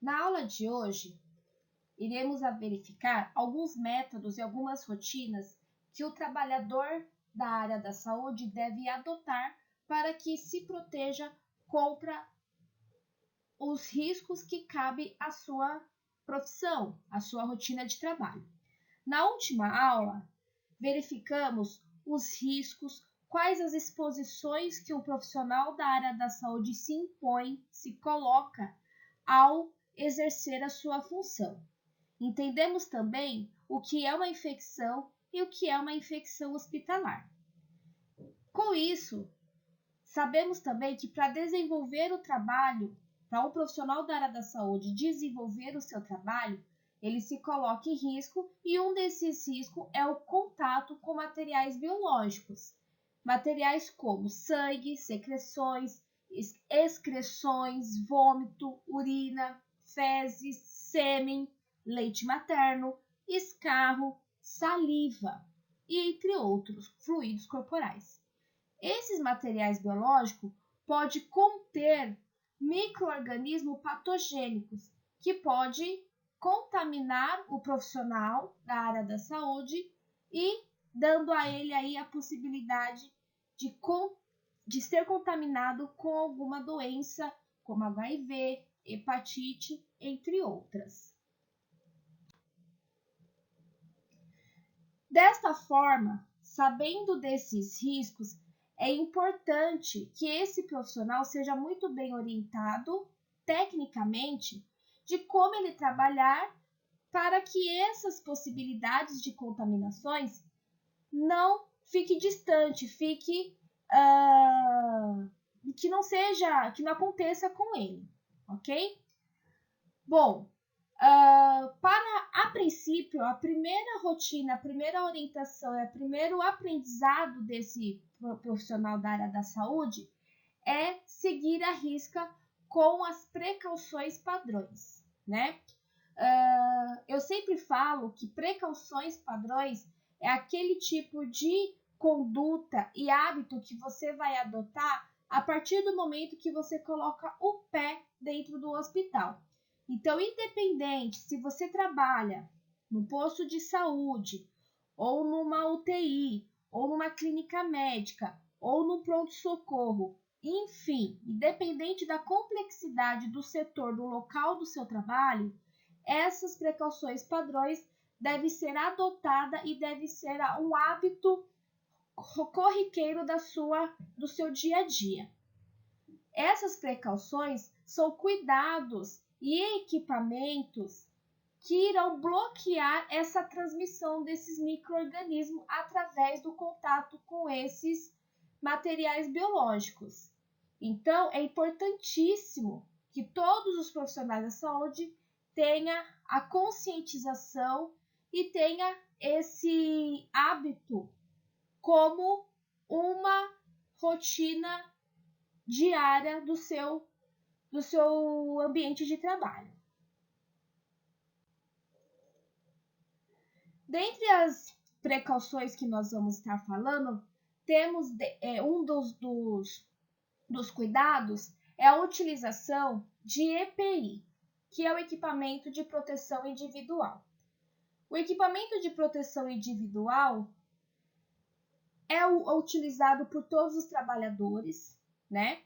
Na aula de hoje, iremos verificar alguns métodos e algumas rotinas que o trabalhador da área da saúde deve adotar para que se proteja contra os riscos que cabem à sua profissão, à sua rotina de trabalho. Na última aula, verificamos os riscos, quais as exposições que o profissional da área da saúde se impõe, se coloca ao exercer a sua função. Entendemos também o que é uma infecção e o que é uma infecção hospitalar. Com isso, sabemos também que para desenvolver o trabalho, para um profissional da área da saúde desenvolver o seu trabalho, ele se coloca em risco e um desses riscos é o contato com materiais biológicos. Materiais como sangue, secreções, excreções, vômito, urina, fezes, sêmen, leite materno, escarro, saliva e entre outros fluidos corporais. Esses materiais biológicos podem conter micro-organismos patogênicos que podem contaminar o profissional da área da saúde e dando a ele aí a possibilidade de ser contaminado com alguma doença, como HIV, hepatite, entre outras. Desta forma, sabendo desses riscos, é importante que esse profissional seja muito bem orientado tecnicamente de como ele trabalhar para que essas possibilidades de contaminações não fique distante, que não aconteça com ele, ok? Bom, a princípio, a primeira rotina, a primeira orientação e o primeiro aprendizado desse profissional da área da saúde é seguir a risca com as precauções padrões, né? Eu sempre falo que precauções padrões é aquele tipo de conduta e hábito que você vai adotar a partir do momento que você coloca o pé dentro do hospital. Então, independente se você trabalha no posto de saúde, ou numa UTI, ou numa clínica médica, ou no pronto-socorro, enfim, independente da complexidade do setor, do local do seu trabalho, essas precauções padrões devem ser adotadas e deve ser um hábito corriqueiro do seu dia a dia. Essas precauções são cuidados e equipamentos que irão bloquear essa transmissão desses micro-organismos através do contato com esses materiais biológicos. Então, é importantíssimo que todos os profissionais da saúde tenham a conscientização e tenham esse hábito como uma rotina diária do seu ambiente de trabalho. Dentre as precauções que nós vamos estar falando, temos um dos cuidados é a utilização de EPI, que é o equipamento de proteção individual. O equipamento de proteção individual é utilizado por todos os trabalhadores, né?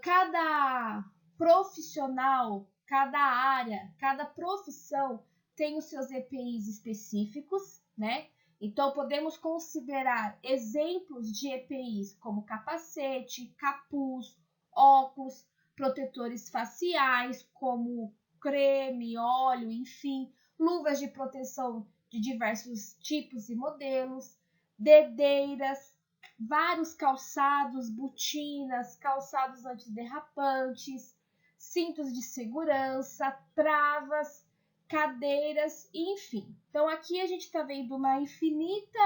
Cada profissional, cada área, cada profissão tem os seus EPIs específicos, né? Então, podemos considerar exemplos de EPIs como capacete, capuz, óculos, protetores faciais como creme, óleo, enfim, luvas de proteção de diversos tipos e modelos, dedeiras, vários calçados, botinas, calçados antiderrapantes, cintos de segurança, travas, cadeiras, enfim. Então, aqui a gente está vendo um infinito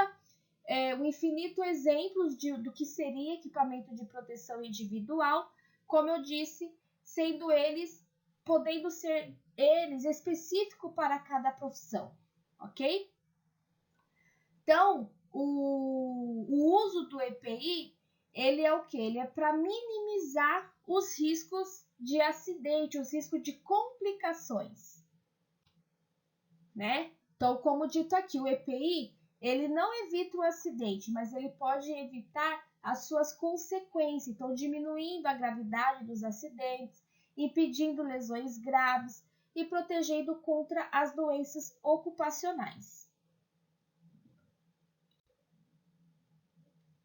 exemplos do que seria equipamento de proteção individual, como eu disse, podendo ser eles específicos para cada profissão, ok? Então, o uso do EPI, ele é o quê? Ele é para minimizar os riscos de acidente, os riscos de complicações, né? Então, como dito aqui, o EPI, ele não evita o acidente, mas ele pode evitar as suas consequências, então diminuindo a gravidade dos acidentes, impedindo lesões graves e protegendo contra as doenças ocupacionais.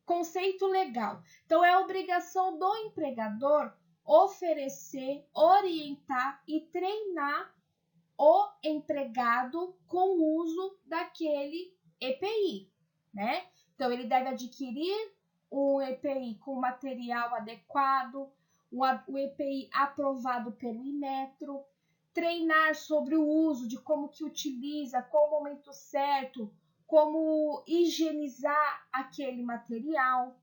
Conceito legal. Então, é a obrigação do empregador oferecer, orientar e treinar o empregado com o uso daquele EPI, né? Então, ele deve adquirir um EPI com material adequado, o EPI aprovado pelo Inmetro, treinar sobre o uso, de como que utiliza, qual o momento certo, como higienizar aquele material,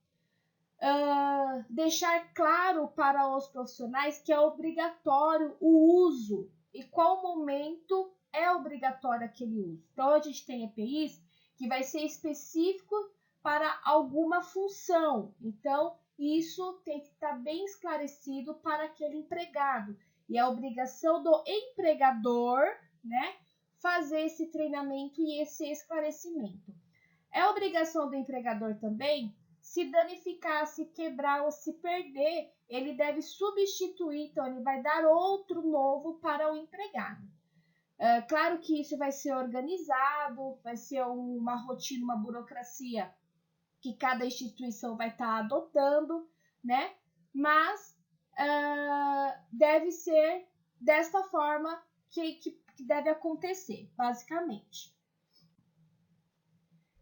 deixar claro para os profissionais que é obrigatório o uso e qual momento é obrigatório aquele uso. Então, a gente tem EPIs que vai ser específico para alguma função. Então, isso tem que estar bem esclarecido para aquele empregado. E é a obrigação do empregador, né, fazer esse treinamento e esse esclarecimento. É obrigação do empregador também, se danificar, se quebrar ou se perder, ele deve substituir, então ele vai dar outro novo para o empregado. Claro que isso vai ser organizado, vai ser uma rotina, uma burocracia que cada instituição vai estar adotando, né? Mas deve ser desta forma que deve acontecer, basicamente.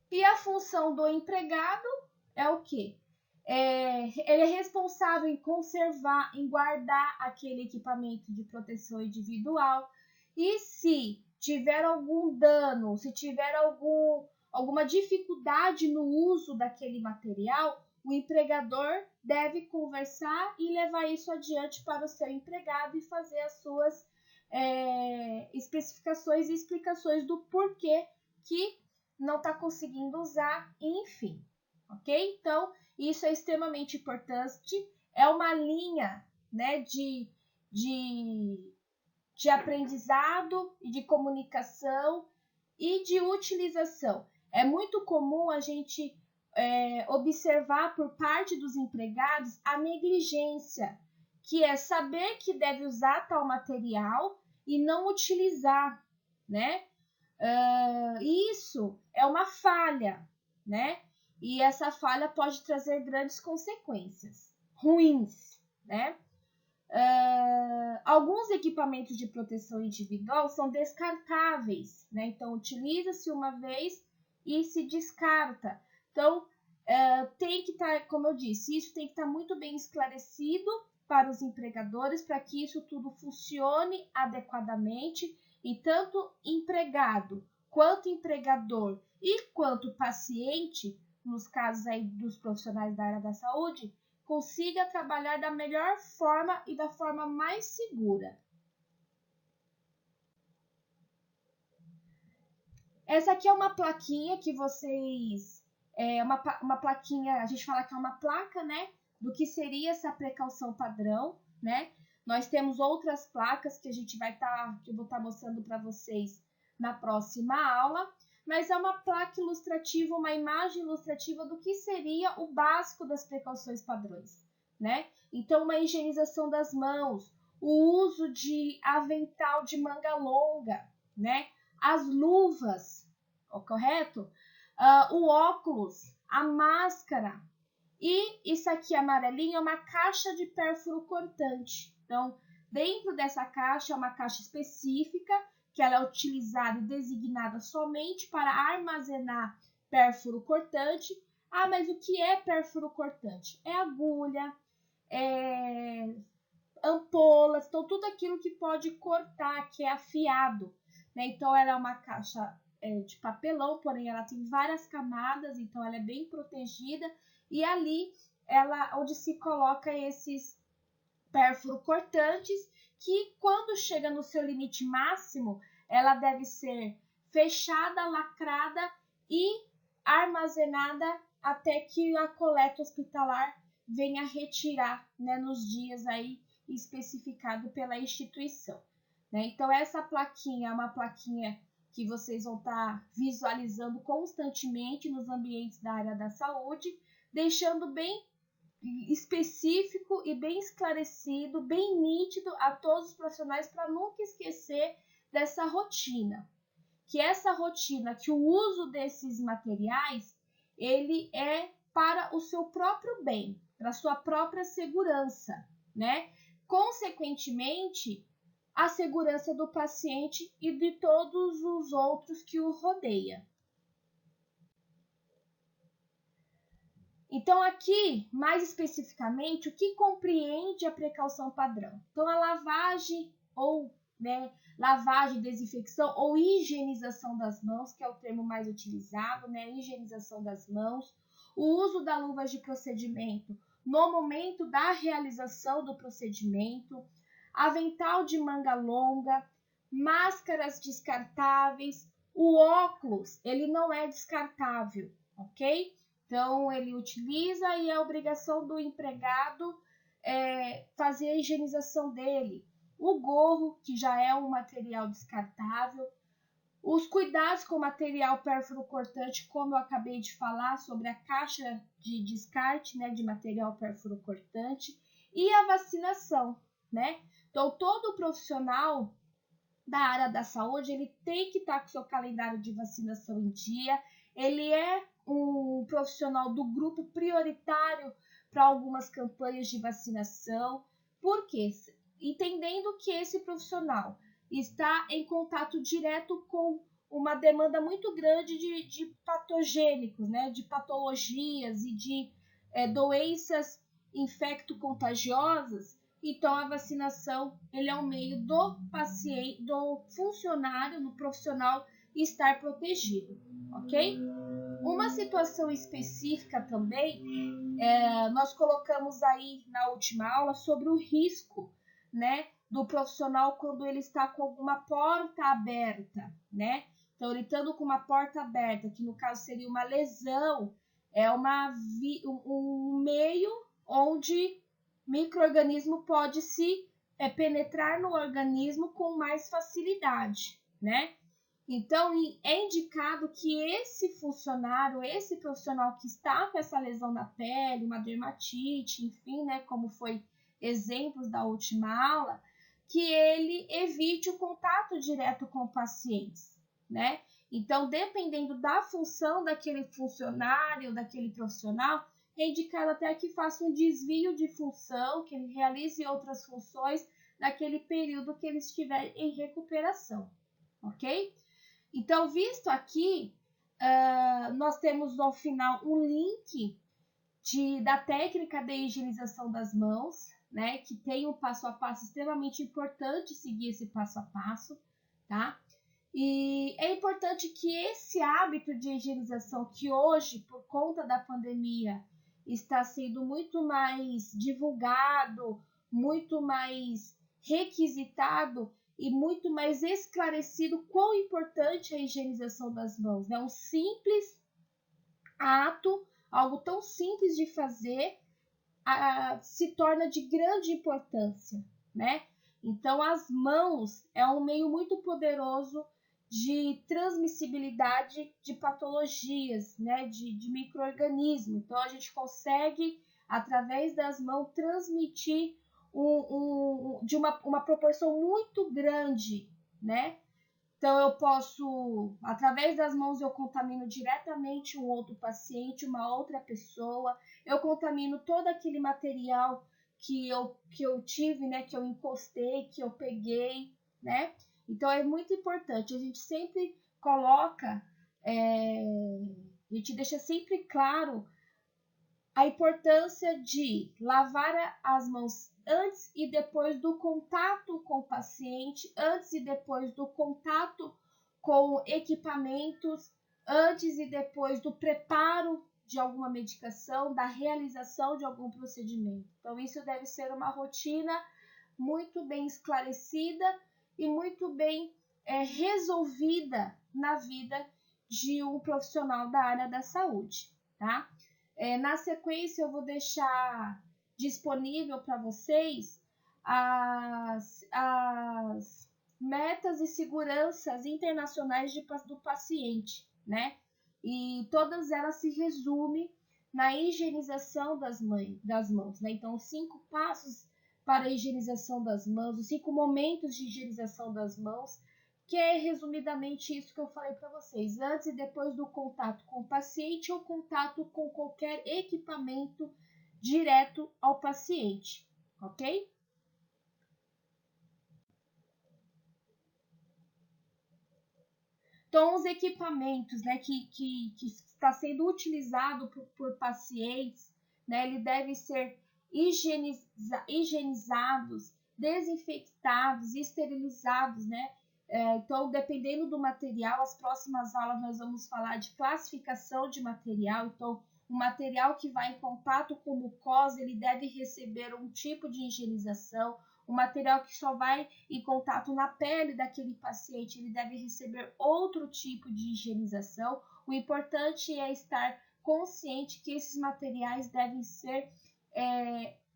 E a função do empregado é o quê? Ele é responsável em conservar, em guardar aquele equipamento de proteção individual. E se tiver algum dano, se tiver alguma dificuldade no uso daquele material, o empregador deve conversar e levar isso adiante para o seu empregado e fazer as suas especificações e explicações do porquê que não está conseguindo usar, enfim, ok? Então, isso é extremamente importante, é uma linha, né, de aprendizado e de comunicação e de utilização. É muito comum a gente observar por parte dos empregados a negligência, que é saber que deve usar tal material e não utilizar, né? Isso é uma falha, né? E essa falha pode trazer grandes consequências ruins, né? Alguns equipamentos de proteção individual são descartáveis, né? Então, utiliza-se uma vez e se descarta. Então, tem que estar, como eu disse, isso tem que estar muito bem esclarecido para os empregadores, para que isso tudo funcione adequadamente e tanto empregado, quanto empregador e quanto paciente, nos casos aí dos profissionais da área da saúde, consiga trabalhar da melhor forma e da forma mais segura. Essa aqui é uma plaquinha que vocês... uma plaquinha, a gente fala que é uma placa, né? Do que seria essa precaução padrão, né? Nós temos outras placas que que eu vou estar mostrando para vocês na próxima aula, mas é uma placa ilustrativa, uma imagem ilustrativa do que seria o básico das precauções padrões, né? Então, uma higienização das mãos, o uso de avental de manga longa, né? As luvas, correto? O óculos, a máscara. E isso aqui amarelinho é uma caixa de pérfuro cortante. Então, dentro dessa caixa é uma caixa específica, que ela é utilizada e designada somente para armazenar pérfuro cortante. Ah, mas o que é pérfuro cortante? É agulha, ampolas, então tudo aquilo que pode cortar, que é afiado, né? Então, ela é uma caixa de papelão, porém ela tem várias camadas, então ela é bem protegida. E ali, onde se coloca esses pérfuro cortantes, que quando chega no seu limite máximo, ela deve ser fechada, lacrada e armazenada até que a coleta hospitalar venha retirar, né, nos dias aí especificado pela instituição, né? Então, essa plaquinha é uma plaquinha que vocês vão estar visualizando constantemente nos ambientes da área da saúde, deixando bem específico e bem esclarecido, bem nítido a todos os profissionais para nunca esquecer dessa rotina. Que essa rotina, que o uso desses materiais, ele é para o seu próprio bem, para a sua própria segurança, né? Consequentemente, a segurança do paciente e de todos os outros que o rodeiam. Então, aqui, mais especificamente, o que compreende a precaução padrão? Então, a lavagem ou, né, lavagem, desinfecção ou higienização das mãos, que é o termo mais utilizado, né, higienização das mãos, o uso da luva de procedimento no momento da realização do procedimento, avental de manga longa, máscaras descartáveis, o óculos, ele não é descartável, ok? Então, ele utiliza e é obrigação do empregado fazer a higienização dele. O gorro, que já é um material descartável. Os cuidados com o material pérfuro-cortante, como eu acabei de falar, sobre a caixa de descarte, né, de material pérfuro-cortante. E a vacinação, né? Então, todo profissional da área da saúde, ele tem que estar com o seu calendário de vacinação em dia. Ele é um profissional do grupo prioritário para algumas campanhas de vacinação. Por quê? Entendendo que esse profissional está em contato direto com uma demanda muito grande de patogênicos, né? De patologias e de doenças infecto-contagiosas. Então, a vacinação ele é um meio do paciente, do funcionário, do profissional estar protegido, ok? Uma situação específica também, nós colocamos aí na última aula sobre o risco, né, do profissional quando ele está com alguma porta aberta, né? Então, ele estando com uma porta aberta, que no caso seria uma lesão, é um meio onde micro-organismo pode se penetrar no organismo com mais facilidade, né? Então, é indicado que esse funcionário, esse profissional que está com essa lesão na pele, uma dermatite, enfim, né, como foi exemplos da última aula, que ele evite o contato direto com pacientes, né? Então, dependendo da função daquele funcionário, daquele profissional, é indicado até que faça um desvio de função, que ele realize outras funções naquele período que ele estiver em recuperação, ok? Então, visto aqui, nós temos no final um link da técnica de higienização das mãos, né? Que tem um passo a passo extremamente importante seguir esse passo a passo, tá? E é importante que esse hábito de higienização, que hoje, por conta da pandemia, está sendo muito mais divulgado, muito mais requisitado e muito mais esclarecido quão importante é a higienização das mãos. É um simples ato, algo tão simples de fazer, se torna de grande importância, né? Então, as mãos é um meio muito poderoso de transmissibilidade de patologias, né? De micro-organismos. Então, a gente consegue, através das mãos, transmitir de uma proporção muito grande, né? Então, eu posso, através das mãos, eu contamino diretamente um outro paciente, uma outra pessoa, eu contamino todo aquele material que eu tive, né, que eu encostei, que eu peguei, né? Então, é muito importante, a gente sempre coloca, a gente deixa sempre claro a importância de lavar as mãos antes e depois do contato com o paciente, antes e depois do contato com equipamentos, antes e depois do preparo de alguma medicação, da realização de algum procedimento. Então, isso deve ser uma rotina muito bem esclarecida e muito bem resolvida na vida de um profissional da área da saúde, tá? Na sequência, eu vou deixar disponível para vocês as metas e seguranças internacionais do paciente, né? E todas elas se resumem na higienização das mãos, né? Então, os 5 passos para a higienização das mãos, os 5 momentos de higienização das mãos, que é resumidamente isso que eu falei para vocês, antes e depois do contato com o paciente ou contato com qualquer equipamento direto ao paciente, ok? Então, os equipamentos, né, que está sendo utilizado por pacientes, né, ele deve ser higienizados, desinfectados, esterilizados, né? Então, dependendo do material, as próximas aulas nós vamos falar de classificação de material. Então, o material que vai em contato com mucosa, ele deve receber um tipo de higienização. O material que só vai em contato na pele daquele paciente, ele deve receber outro tipo de higienização. O importante é estar consciente que esses materiais devem ser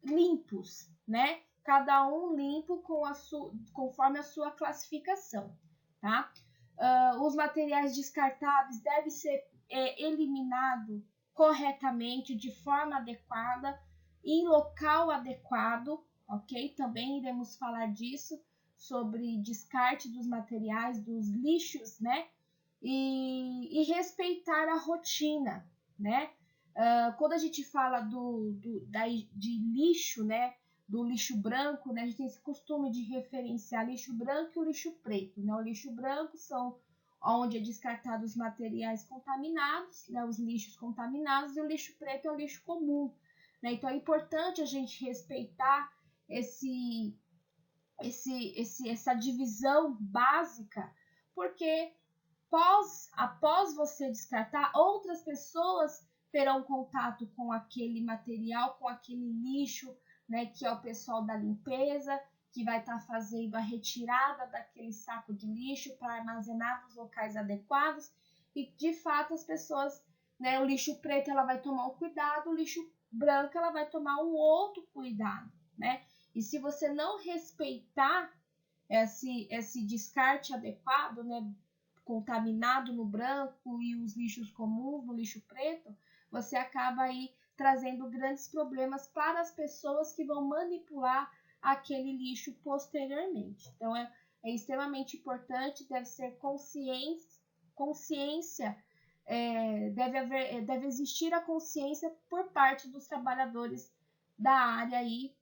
limpos, né? Cada um limpo conforme a sua classificação, tá? Os materiais descartáveis devem ser eliminados corretamente, de forma adequada, em local adequado, ok? Também iremos falar disso, sobre descarte dos materiais, dos lixos, né? E respeitar a rotina, né? Quando a gente fala de lixo, né? Do lixo branco, né? A gente tem esse costume de referenciar lixo branco e o lixo preto, né? O lixo branco são onde é descartado os materiais contaminados, né? Os lixos contaminados, e o lixo preto é o lixo comum, né? Então é importante a gente respeitar essa divisão básica, porque após você descartar, outras pessoas terão contato com aquele material, com aquele lixo, né, que é o pessoal da limpeza, que vai estar fazendo a retirada daquele saco de lixo para armazenar nos locais adequados. E, de fato, as pessoas, né, o lixo preto ela vai tomar um cuidado, o lixo branco ela vai tomar um outro cuidado, né? E se você não respeitar esse descarte adequado, né, contaminado no branco e os lixos comuns no lixo preto, você acaba aí trazendo grandes problemas para as pessoas que vão manipular aquele lixo posteriormente. Então, é extremamente importante, deve ser consciência, deve existir a consciência por parte dos trabalhadores da área aí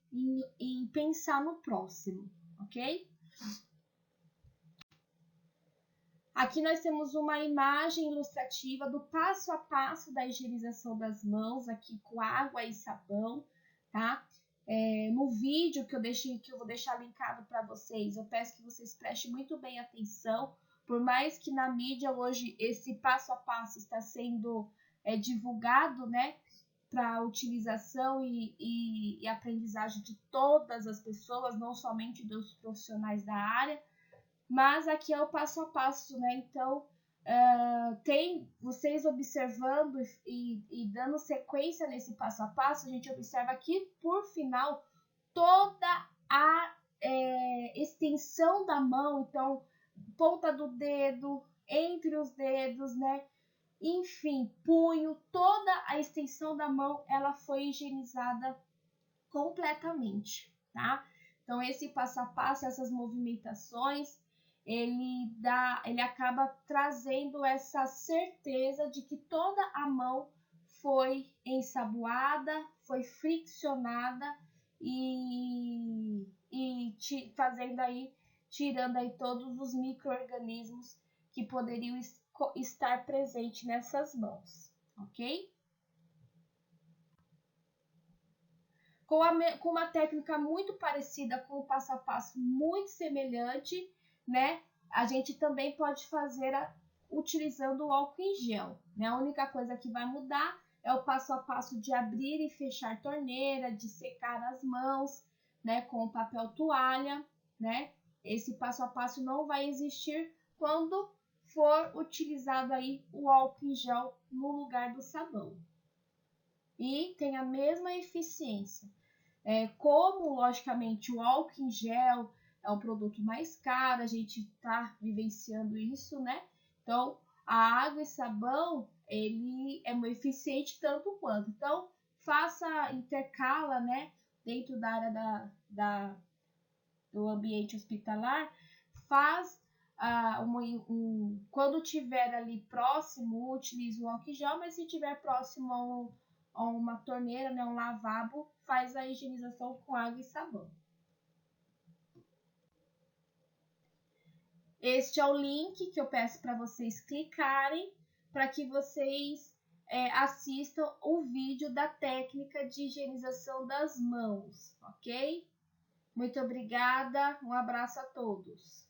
em pensar no próximo, ok? Aqui nós temos uma imagem ilustrativa do passo a passo da higienização das mãos, aqui com água e sabão, tá? No vídeo que eu vou deixar linkado para vocês, eu peço que vocês prestem muito bem atenção, por mais que na mídia hoje esse passo a passo está sendo divulgado, né? Para utilização e aprendizagem de todas as pessoas, não somente dos profissionais da área, mas aqui é o passo a passo, né? Então, tem vocês observando e dando sequência nesse passo a passo, a gente observa aqui, por final, toda a extensão da mão, então, ponta do dedo, entre os dedos, né? Enfim, punho, toda a extensão da mão, ela foi higienizada completamente, tá? Então, esse passo a passo, essas movimentações, ele acaba trazendo essa certeza de que toda a mão foi ensaboada, foi friccionada tirando aí todos os micro-organismos que poderiam estar presentes nessas mãos, ok? Com uma técnica muito parecida, com o passo a passo muito semelhante, né? A gente também pode fazer utilizando o álcool em gel, né? A única coisa que vai mudar é o passo a passo de abrir e fechar torneira, de secar as mãos, né? Com o papel toalha, né? Esse passo a passo não vai existir quando for utilizado aí o álcool em gel no lugar do sabão. e tem a mesma eficiência. Como, logicamente, o álcool em gel é um produto mais caro, a gente está vivenciando isso, né? Então, a água e sabão, ele é muito eficiente tanto quanto. Então, intercala, né? Dentro da área do ambiente hospitalar, faz quando tiver ali próximo, utilize o álcool gel, mas se tiver próximo a uma torneira, né, um lavabo, faz a higienização com água e sabão. Este é o link que eu peço para vocês clicarem para que vocês assistam o vídeo da técnica de higienização das mãos, ok? Muito obrigada, um abraço a todos.